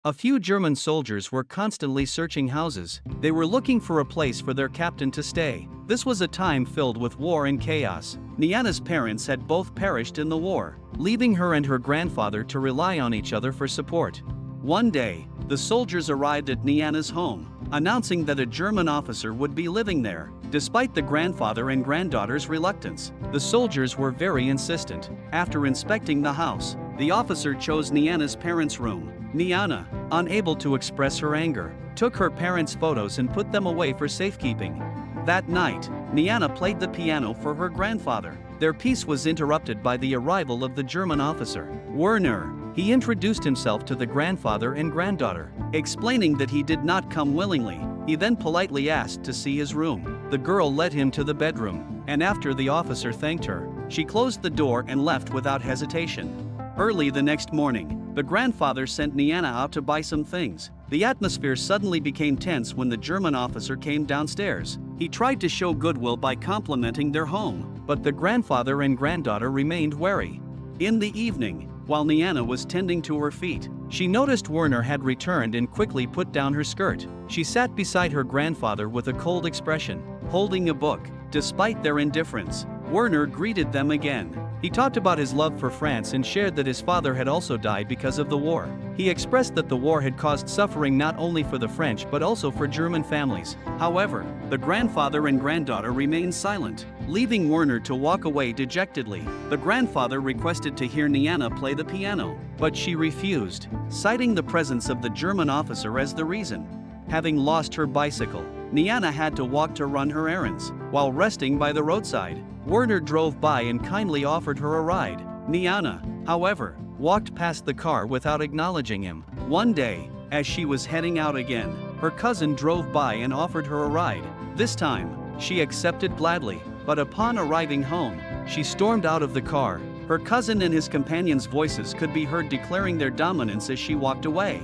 A few German soldiers were constantly searching houses. They were looking for a place for their captain to stay. This was a time filled with war and chaos. Jeanne's parents had both perished in the war, leaving her and her grandfather to rely on each other for support. One day, the soldiers arrived at Jeanne's home, announcing that a German officer would be living there. Despite the grandfather and granddaughter's reluctance, the soldiers were very insistent. After inspecting the house, the officer chose Jeanne's parents' room. Jeanne, unable to express her anger, took her parents' photos and put them away for safekeeping. That night, Jeanne played the piano for her grandfather. Their peace was interrupted by the arrival of the German officer, Werner. He introduced himself to the grandfather and granddaughter, explaining that he did not come willingly. He then politely asked to see his room. The girl led him to the bedroom, and after the officer thanked her, she closed the door and left without hesitation. Early the next morning, the grandfather sent Jeanne out to buy some things. The atmosphere suddenly became tense when the German officer came downstairs. He tried to show goodwill by complimenting their home, but the grandfather and granddaughter remained wary. In the evening, while Jeanne was tending to her feet, she noticed Werner had returned and quickly put down her skirt. She sat beside her grandfather with a cold expression, holding a book. Despite their indifference, Werner greeted them again. He talked about his love for France and shared that his father had also died because of the war. He expressed that the war had caused suffering not only for the French but also for German families. However, the grandfather and granddaughter remained silent, leaving Werner to walk away dejectedly. The grandfather requested to hear Jeanne play the piano, but she refused, citing the presence of the German officer as the reason. Having lost her bicycle, Jeanne had to walk to run her errands. While resting by the roadside, Werner drove by and kindly offered her a ride. Jeanne, however, walked past the car without acknowledging him. One day, as she was heading out again, her cousin drove by and offered her a ride. This time, she accepted gladly, but upon arriving home, she stormed out of the car. Her cousin and his companion's voices could be heard declaring their dominance as she walked away.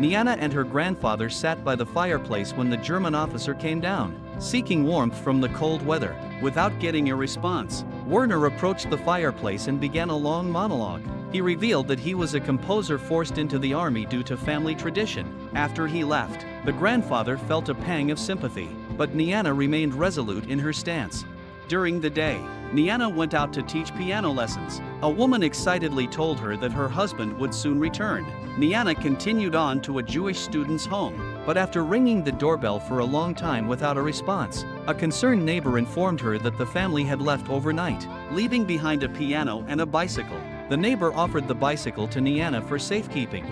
Jeanne and her grandfather sat by the fireplace when the German officer came down, seeking warmth from the cold weather. Without getting a response, Werner approached the fireplace and began a long monologue. He revealed that he was a composer forced into the army due to family tradition. After he left, the grandfather felt a pang of sympathy, but Jeanne remained resolute in her stance. During the day, Jeanne went out to teach piano lessons. A woman excitedly told her that her husband would soon return. Jeanne continued on to a Jewish student's home, but after ringing the doorbell for a long time without a response, a concerned neighbor informed her that the family had left overnight, leaving behind a piano and a bicycle. The neighbor offered the bicycle to Jeanne for safekeeping.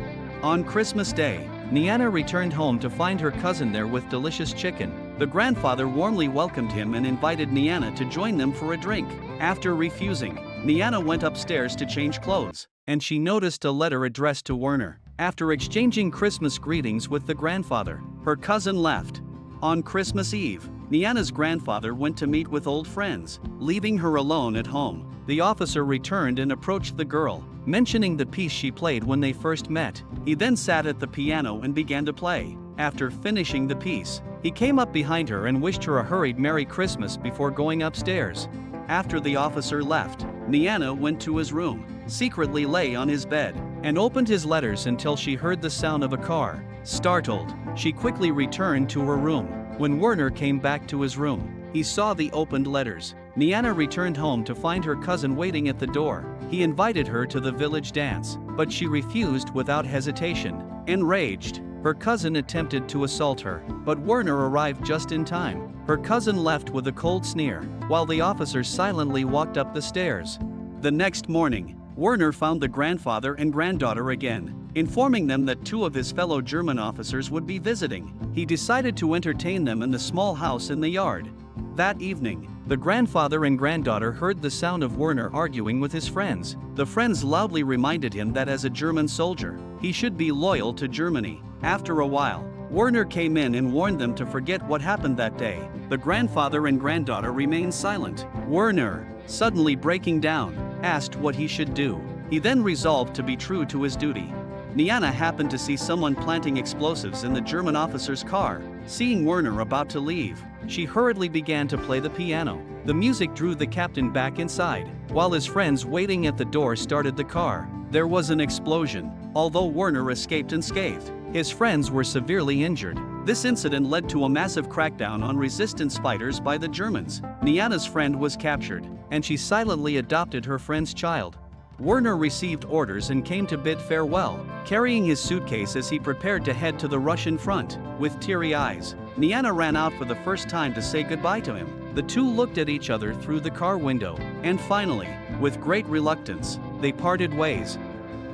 On Christmas Day, Jeanne returned home to find her cousin there with delicious chicken. The grandfather warmly welcomed him and invited Jeanne to join them for a drink. After refusing, Jeanne went upstairs to change clothes, and she noticed a letter addressed to Werner. After exchanging Christmas greetings with the grandfather, her cousin left. On Christmas Eve, Jeanne's grandfather went to meet with old friends, leaving her alone at home. The officer returned and approached the girl, mentioning the piece she played when they first met. He then sat at the piano and began to play. After finishing the piece, he came up behind her and wished her a hurried Merry Christmas before going upstairs. After the officer left, Jeanne went to his room, secretly lay on his bed, and opened his letters until she heard the sound of a car. Startled, she quickly returned to her room. When Werner came back to his room, he saw the opened letters. Jeanne returned home to find her cousin waiting at the door. He invited her to the village dance, but she refused without hesitation. Enraged, her cousin attempted to assault her, but Werner arrived just in time. Her cousin left with a cold sneer, while the officers silently walked up the stairs. The next morning, Werner found the grandfather and granddaughter again, informing them that two of his fellow German officers would be visiting. He decided to entertain them in the small house in the yard. That evening, the grandfather and granddaughter heard the sound of Werner arguing with his friends. The friends loudly reminded him that as a German soldier, he should be loyal to Germany. After a while, Werner came in and warned them to forget what happened that day. The grandfather and granddaughter remained silent. Werner, suddenly breaking down, asked what he should do. He then resolved to be true to his duty. Jeanne happened to see someone planting explosives in the German officer's car. Seeing Werner about to leave, she hurriedly began to play the piano. The music drew the captain back inside, while his friends waiting at the door started the car. There was an explosion, although Werner escaped unscathed. His friends were severely injured. This incident led to a massive crackdown on resistance fighters by the Germans. Jeanne's friend was captured, and she silently adopted her friend's child. Werner received orders and came to bid farewell, carrying his suitcase as he prepared to head to the Russian front. With teary eyes, Jeanne ran out for the first time to say goodbye to him. The two looked at each other through the car window, and finally, with great reluctance, they parted ways.